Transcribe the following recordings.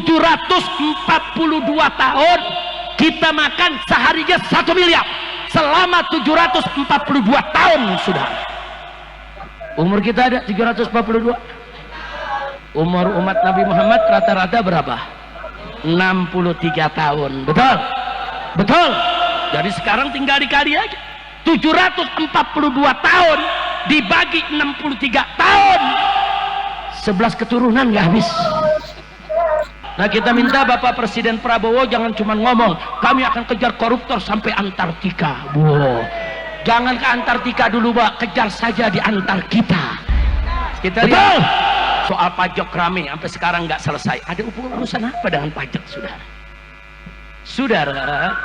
742 tahun kita makan seharinya 1 miliar selama 742 tahun sudah. Umur kita ada 742. Umur umat Nabi Muhammad rata-rata berapa? 63 tahun. Betul? Betul. Jadi sekarang tinggal dikali aja. 742 tahun dibagi 63 tahun, 11 keturunan nggak habis. Nah, kita minta Bapak Presiden Prabowo jangan cuma ngomong kami akan kejar koruptor sampai Antartika. Wow. Jangan ke Antartika dulu, Pak, kejar saja di antar kita. Kita lihat soal pajak rame sampai sekarang nggak selesai. Ada urusan apa dengan pajak, saudara? Saudara,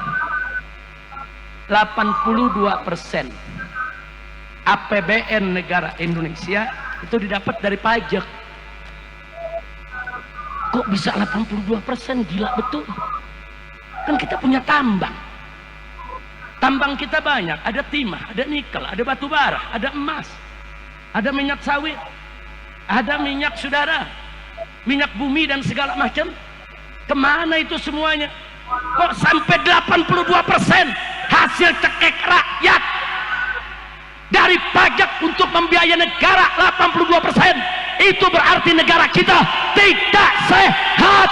82% APBN negara Indonesia itu didapat dari pajak. Kok bisa 82%? Gila betul. Kan kita punya tambang. Tambang kita banyak, ada timah, ada nikel, ada batu bara, ada emas, ada minyak sawit, ada minyak, saudara, minyak bumi dan segala macam. Kemana itu semuanya? Kok sampai 82% hasil cekek rakyat dari pajak untuk membiayai negara 82%? Itu berarti negara kita tidak sehat.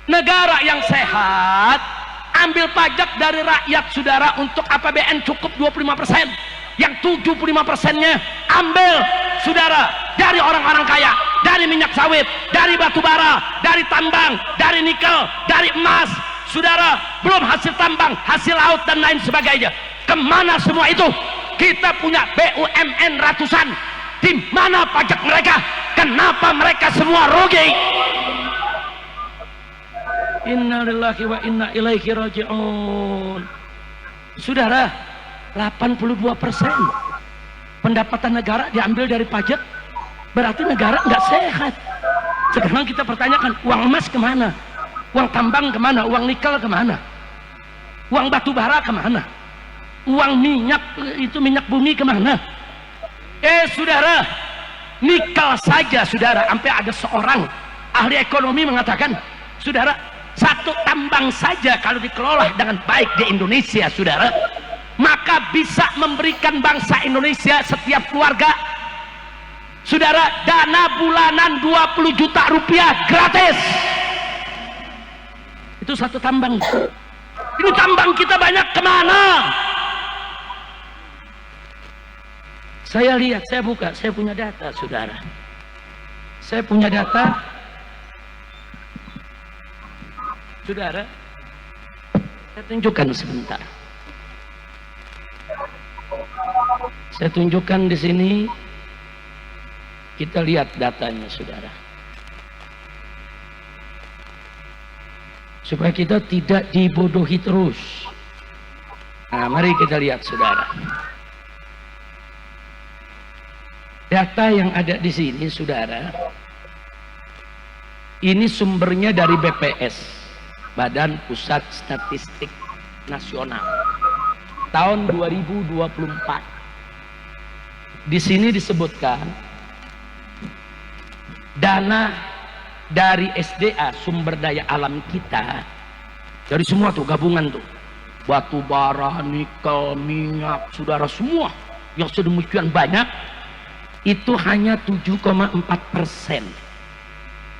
Negara yang sehat ambil pajak dari rakyat, saudara, untuk APBN cukup 25%. Yang 75%-nya ambil, saudara, dari orang-orang kaya, dari minyak sawit, dari batu bara, dari tambang, dari nikel, dari emas, saudara, belum hasil tambang, hasil laut dan lain sebagainya. Kemana semua itu? Kita punya BUMN ratusan. Di mana pajak mereka? Kenapa mereka semua rugi? Inna lillahi wa inna ilaihi raji'un. Saudara, 82% pendapatan negara diambil dari pajak, berarti negara nggak sehat. Sekarang kita pertanyakan, uang emas kemana? Uang tambang kemana? Uang nikel kemana? Uang batu bara kemana? Uang minyak, itu minyak bumi kemana? Saudara, nikel saja, saudara, sampai ada seorang ahli ekonomi mengatakan, saudara, satu tambang saja kalau dikelola dengan baik di Indonesia, saudara, maka bisa memberikan bangsa Indonesia setiap keluarga, saudara, dana bulanan 20 juta rupiah gratis. Itu satu tambang. Ini tambang kita banyak kemana? Saya lihat, saya buka, saya punya data, saudara. Saya punya data, saudara. Saya tunjukkan sebentar. Saya tunjukkan di sini. Kita lihat datanya, saudara. Supaya kita tidak dibodohi terus. Nah, mari kita lihat, saudara. Data yang ada di sini, saudara, ini sumbernya dari BPS, Badan Pusat Statistik Nasional, tahun 2024. Di sini disebutkan dana dari SDA, sumber daya alam kita, dari semua tuh gabungan tuh, batu bara, nikel, minyak, saudara, semua yang sedemikian banyak, itu hanya 7,4%,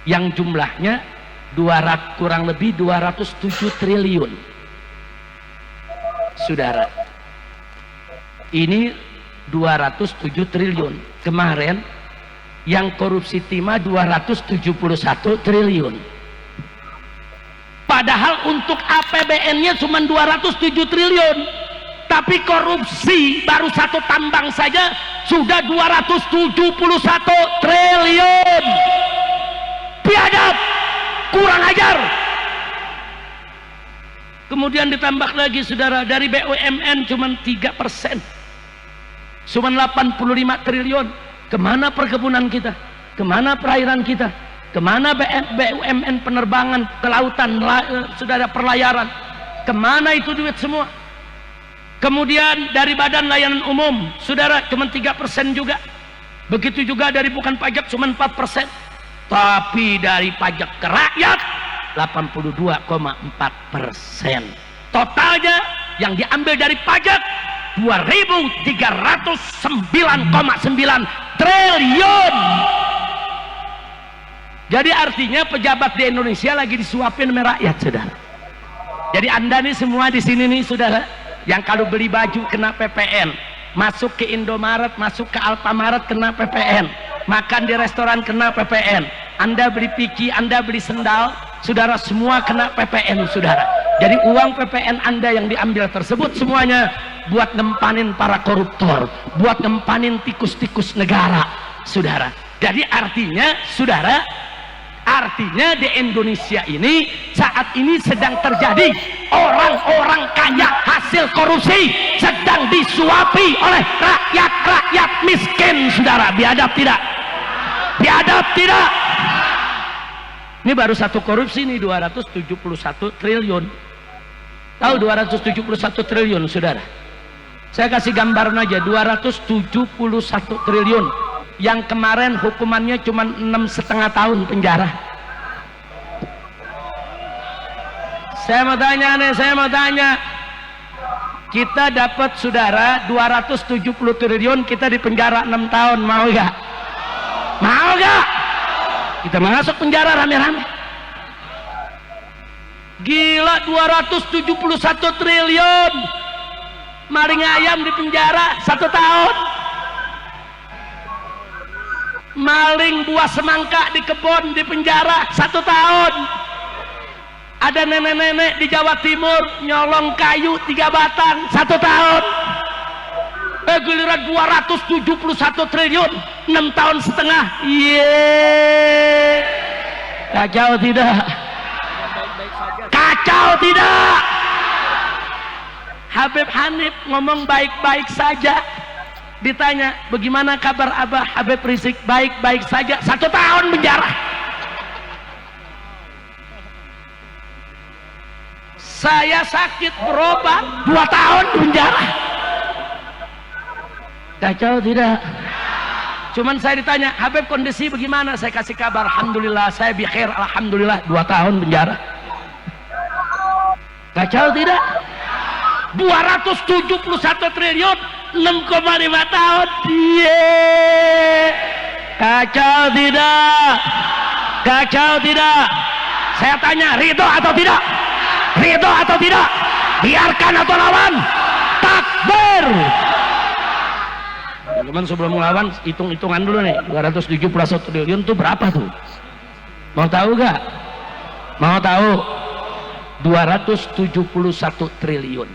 yang jumlahnya kurang lebih 207 triliun. Saudara, ini 207 triliun. Kemarin yang korupsi timah 271 triliun. Padahal untuk APBN-nya cuma 207 triliun. Tapi korupsi baru satu tambang saja sudah 271 triliun. Biadab, kurang ajar. Kemudian ditambah lagi, saudara, dari BUMN cuma 3%, cuma 85 triliun. Kemana perkebunan kita? Kemana perairan kita? Kemana BUMN penerbangan, kelautan, saudara, perlayaran? Kemana itu duit semua? Kemudian dari Badan Layanan Umum, saudara, cuma 3% juga. Begitu juga dari bukan pajak cuma 4%. Tapi dari pajak ke rakyat 82,4%. Totalnya yang diambil dari pajak 2.309,9 triliun. Jadi artinya pejabat di Indonesia lagi disuapin sama rakyat, saudara. Jadi anda nih semua di sini nih, saudara, yang kalau beli baju kena PPN, masuk ke Indomaret, masuk ke Alfamaret kena PPN, makan di restoran kena PPN, anda beli piki, anda beli sendal, saudara, semua kena PPN, saudara. Jadi uang PPN anda yang diambil tersebut semuanya buat ngempanin para koruptor, buat ngempanin tikus-tikus negara, saudara. Jadi artinya, saudara, artinya di Indonesia ini saat ini sedang terjadi orang-orang kaya hasil korupsi sedang disuapi oleh rakyat-rakyat miskin, saudara. Biadab tidak? Biadab tidak? Ini baru satu korupsi nih 271 triliun. Tahu 271 triliun, saudara? Saya kasih gambaran aja, 271 triliun. Yang kemarin hukumannya cuma 6,5 tahun penjara. Saya mau tanya, kita dapat, saudara, 270 triliun, kita di penjara 6 tahun, mau gak? Mau gak? Kita masuk penjara rame-rame. Gila, 271 triliun. Maling ayam di penjara 1 tahun. Maling buah semangka di kebun di penjara 1 tahun. Ada nenek-nenek di Jawa Timur nyolong kayu 3 batang 1 tahun. Giliran 271 triliun 6 tahun setengah. Yeay, kacau tidak? Kacau tidak? Habib Hanif ngomong baik-baik saja. Ditanya, bagaimana kabar Abah Habib Rizik? Baik-baik saja. 1 tahun penjara. Saya sakit berobat 2 tahun penjara. Kacau tidak? Cuman saya ditanya, Habib kondisi bagaimana? Saya kasih kabar, alhamdulillah saya bikhair, alhamdulillah. 2 tahun penjara. Kacau tidak? 271 triliun 6,5 tahun. Yeay. Kacau tidak? Kacau tidak? Saya tanya, ridho atau tidak? Ridho atau tidak? Biarkan atau lawan? Takbir. Teman sebelum melawan, hitung-hitungan dulu nih. 271 triliun itu berapa tuh? Mau tahu gak? Mau tahu? 271 triliun.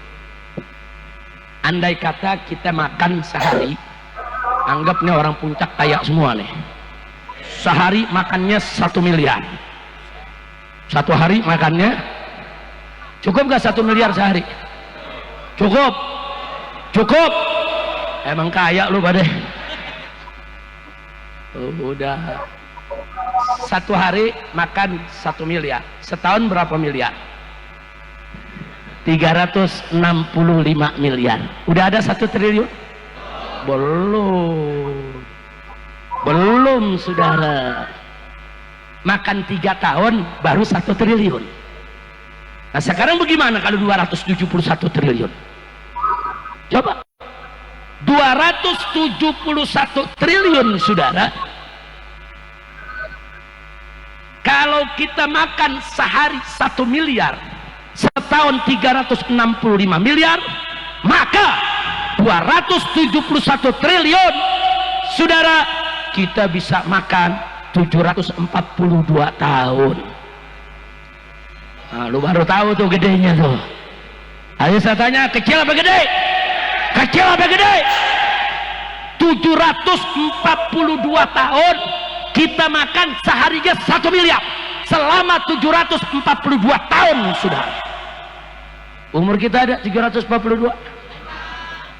Andai kata kita makan sehari, anggap nih orang puncak kaya semua nih, sehari makannya 1 miliar. 1 hari makannya cukup gak 1 miliar sehari? Cukup? Cukup? Emang kaya lu pada? Udah 1 hari makan 1 miliar, setahun berapa miliar? 365 miliar. Udah ada 1 triliun? Belum, saudara. Makan 3 tahun baru 1 triliun. Nah sekarang bagaimana kalau 271 triliun? Coba 271 triliun, saudara. Kalau kita makan sehari 1 miliar, setahun 365 miliar, maka 271 triliun, saudara, kita bisa makan 742 tahun. Nah, lu baru tahu tuh gedenya tuh. Ayo saya tanya, kecil apa gede? Kecil apa gede? 742 tahun kita makan seharinya 1 miliar selama 742 tahun, sudah. Umur kita ada 342.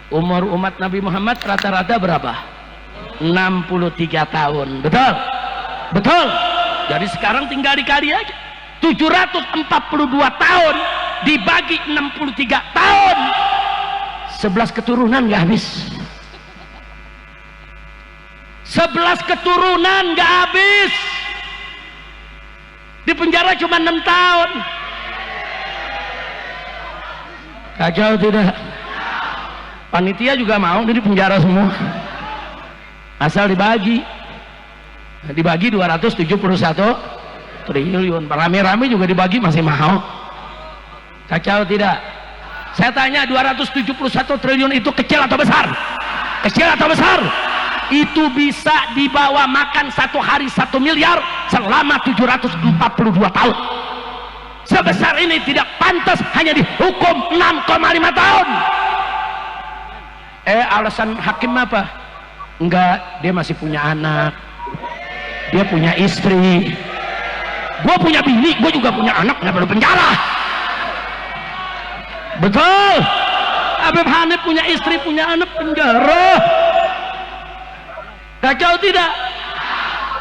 Umur umat Nabi Muhammad rata-rata berapa? 63 tahun. Betul? Betul? Jadi sekarang tinggal dikali aja. 742 tahun dibagi 63 tahun, 11 keturunan gak habis. 11 keturunan gak habis. Di penjara cuma 6 tahun. Kacau tidak? Panitia juga mau di penjara semua. Asal dibagi 271 triliun. Rame-rame juga dibagi masih mahal. Kacau tidak? Saya tanya, 271 triliun itu kecil atau besar? Kecil atau besar? Itu bisa dibawa makan satu hari 1 miliar selama 742 tahun. Sebesar ini tidak pantas hanya dihukum 6,5 tahun. Alasan hakim apa? Enggak, dia masih punya anak, dia punya istri. Gue punya bini, gue juga punya anak, nggak perlu penjara. Betul. Habib Hanif punya istri, punya anak, penjara. Kacau tidak?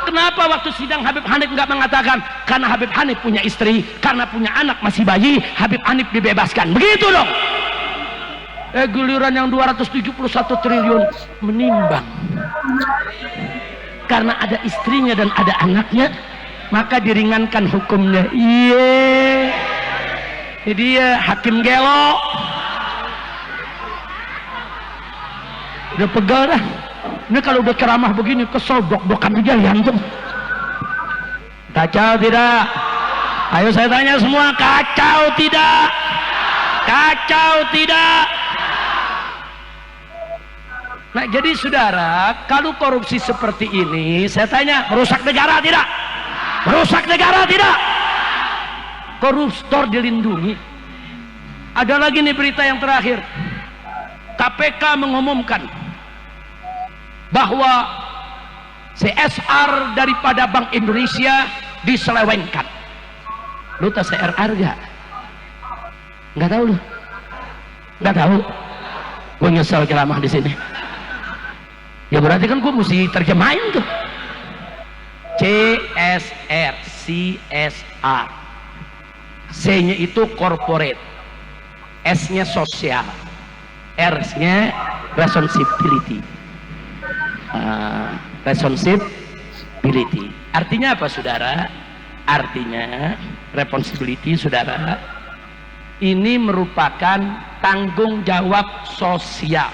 Kenapa waktu sidang Habib Hanif nggak mengatakan karena Habib Hanif punya istri, karena punya anak masih bayi, Habib Hanif dibebaskan? Begitu dong. Giliran yang 271 triliun menimbang. Karena ada istrinya dan ada anaknya, maka diringankan hukumnya. Iya. Jadi ya hakim gelo. Udah pegal dah. Ini kalau udah ceramah begini kesel dok-dokan aja ya antum. Kacau tidak? Ayo saya tanya semua, kacau tidak? Kacau tidak? Nah jadi saudara, kalau korupsi seperti ini, saya tanya, merusak negara tidak? Merusak negara tidak? Koruptor dilindungi. Ada lagi nih berita yang terakhir. KPK mengumumkan bahwa CSR daripada Bank Indonesia diselewengkan. Lu tahu CSR gak? Nggak tahu lu? Nggak tahu? Gue nyesel ceramah di sini. Ya berarti kan gue mesti terjemahin tuh. CSR, CSR. C-nya itu corporate, S-nya sosial, R-nya responsibility. Responsibility. Artinya apa saudara? Artinya responsibility saudara, ini merupakan tanggung jawab sosial.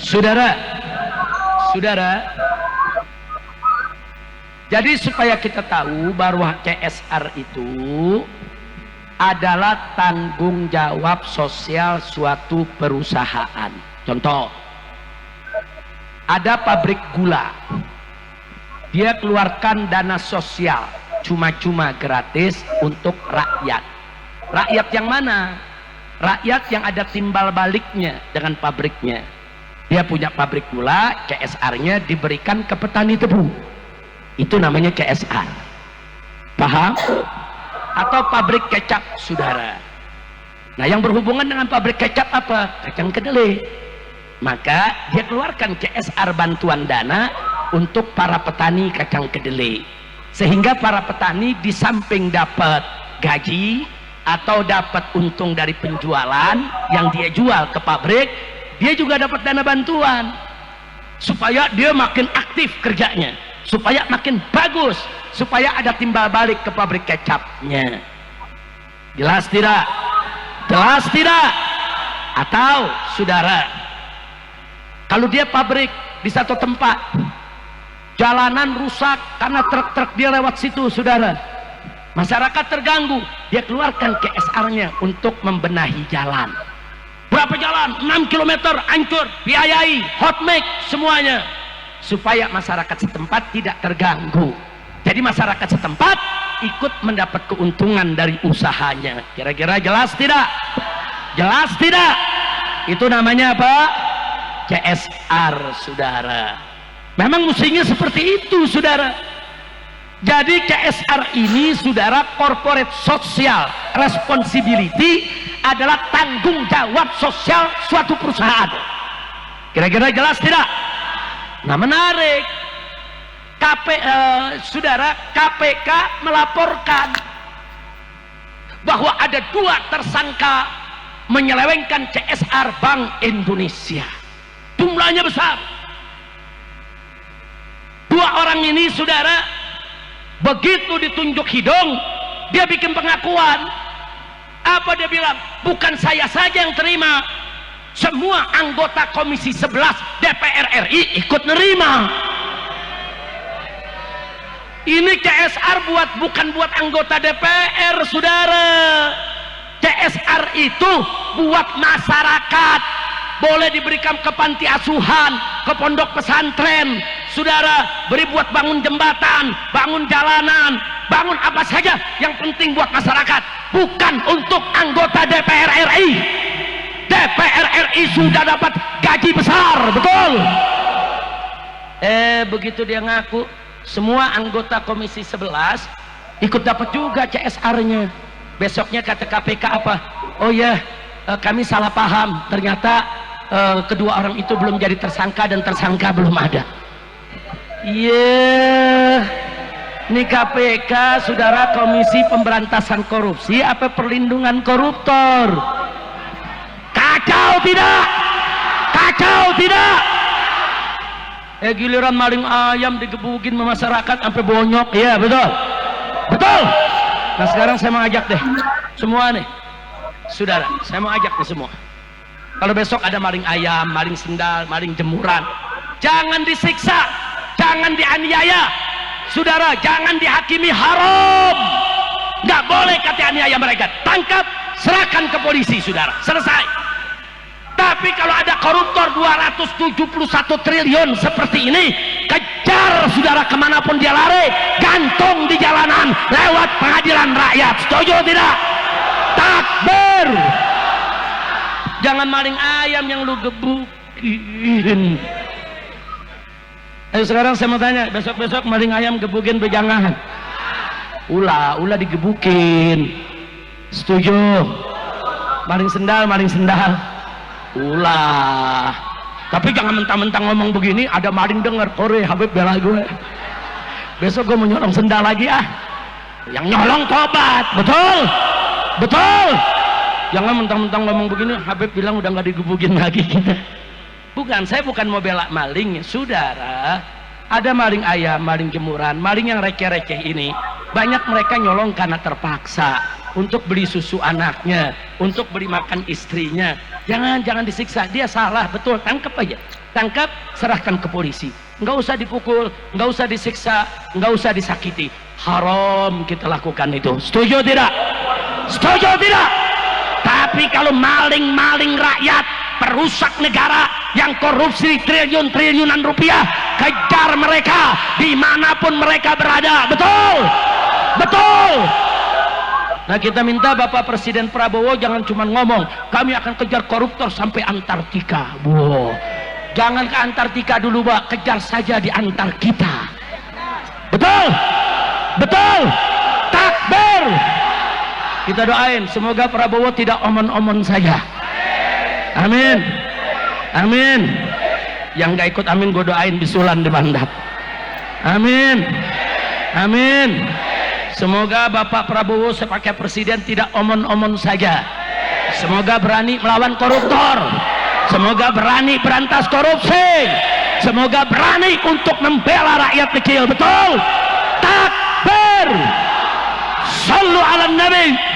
Saudara, jadi supaya kita tahu bahwa CSR itu adalah tanggung jawab sosial suatu perusahaan. Contoh, ada pabrik gula, dia keluarkan dana sosial cuma-cuma gratis untuk rakyat. Rakyat yang mana? Rakyat yang ada timbal baliknya dengan pabriknya. Dia punya pabrik gula, CSR-nya diberikan ke petani tebu. Itu namanya CSR. Paham? Atau pabrik kecap saudara. Nah yang berhubungan dengan pabrik kecap apa? Kacang kedelai. Maka dia keluarkan CSR bantuan dana untuk para petani kacang kedelai. Sehingga para petani di samping dapat gaji atau dapat untung dari penjualan yang dia jual ke pabrik, dia juga dapat dana bantuan supaya dia makin aktif kerjanya, supaya makin bagus, supaya ada timbal balik ke pabrik kecapnya. Jelas tidak? Jelas tidak? Atau saudara, kalau dia pabrik di satu tempat, jalanan rusak karena truk-truk dia lewat situ saudara, masyarakat terganggu, dia keluarkan CSR-nya untuk membenahi jalan. Berapa jalan? 6 km hancur, biayai, hot mix semuanya, supaya masyarakat setempat tidak terganggu. Jadi masyarakat setempat ikut mendapat keuntungan dari usahanya. Kira-kira jelas tidak? Jelas tidak? Itu namanya apa? CSR saudara. Memang mestinya seperti itu saudara. Jadi CSR ini saudara, corporate social responsibility, adalah tanggung jawab sosial suatu perusahaan. Kira-kira jelas tidak? Nah menarik, saudara, KPK melaporkan bahwa ada 2 tersangka menyelewengkan CSR Bank Indonesia. Jumlahnya besar. 2 orang ini, saudara, begitu ditunjuk hidung, dia bikin pengakuan. Apa dia bilang? Bukan saya saja yang terima, semua anggota Komisi 11 DPR RI ikut nerima. Ini CSR bukan buat anggota DPR, saudara. CSR itu buat masyarakat, boleh diberikan ke panti asuhan, ke pondok pesantren, saudara, beri buat bangun jembatan, bangun jalanan, bangun apa saja yang penting buat masyarakat, bukan untuk anggota DPR RI. DPR RI sudah dapat gaji besar, betul? Begitu dia ngaku, semua anggota Komisi 11 ikut dapat juga CSR-nya. Besoknya kata KPK apa? Oh ya, kami salah paham, ternyata kedua orang itu belum jadi tersangka dan tersangka belum ada. Ini KPK, saudara, Komisi Pemberantasan Korupsi apa perlindungan koruptor? Kacau tidak? Kacau tidak? Giliran maling ayam digebukin sama masyarakat sampai bonyok, ya betul? Betul? Nah sekarang saya mau ajak deh semua nih, saudara, saya mau ajak nih semua. Kalau besok ada maling ayam, maling sendal, maling jemuran, jangan disiksa, jangan dianiaya, saudara, jangan dihakimi haram. Nggak boleh kata aniaya mereka, tangkap, serahkan ke polisi, saudara, selesai. Tapi kalau ada koruptor 271 triliun seperti ini, kejar, saudara, kemanapun dia lari, gantung di jalanan lewat pengadilan rakyat. Setuju tidak? Takbir. Jangan maling ayam yang lu gebukin. Ayo sekarang saya mau tanya, besok-besok maling ayam gebukin bejangan, ulah digebukin. Setuju? Maling sendal ulah. Tapi jangan mentang-mentang ngomong begini ada maling denger, Kore Habib bela gue, besok gue mau nyolong sendal lagi. Yang nyolong tobat, betul? Betul? Jangan mentang-mentang ngomong begini Habib bilang udah nggak digebukin lagi kita. Bukan, saya bukan mau bela maling, saudara. Ada maling ayam, maling jemuran, maling yang receh-receh ini, banyak mereka nyolong karena terpaksa, untuk beli susu anaknya, untuk beli makan istrinya. Jangan disiksa, dia salah, betul, tangkap aja, tangkap, serahkan ke polisi. Nggak usah dipukul, nggak usah disiksa, nggak usah disakiti. Haram kita lakukan itu. Setuju tidak? Setuju tidak? Tapi kalau maling-maling rakyat, perusak negara yang korupsi triliun-triliunan rupiah, kejar mereka dimanapun mereka berada. Betul? Betul? Nah kita minta Bapak Presiden Prabowo jangan cuma ngomong, kami akan kejar koruptor sampai Antartika. Wow. Jangan ke Antartika dulu, Pak, kejar saja di antar kita. Betul? Betul? Takbir. Kita doain semoga Prabowo tidak omon-omon saja. Amin. Amin. Yang gak ikut amin gue doain bisulan di bandar. Amin. Amin. Semoga Bapak Prabowo sebagai presiden tidak omon-omon saja. Semoga berani melawan koruptor. Semoga berani berantas korupsi. Semoga berani untuk membela rakyat kecil. Betul? Takbir. Sallu ala Nabi.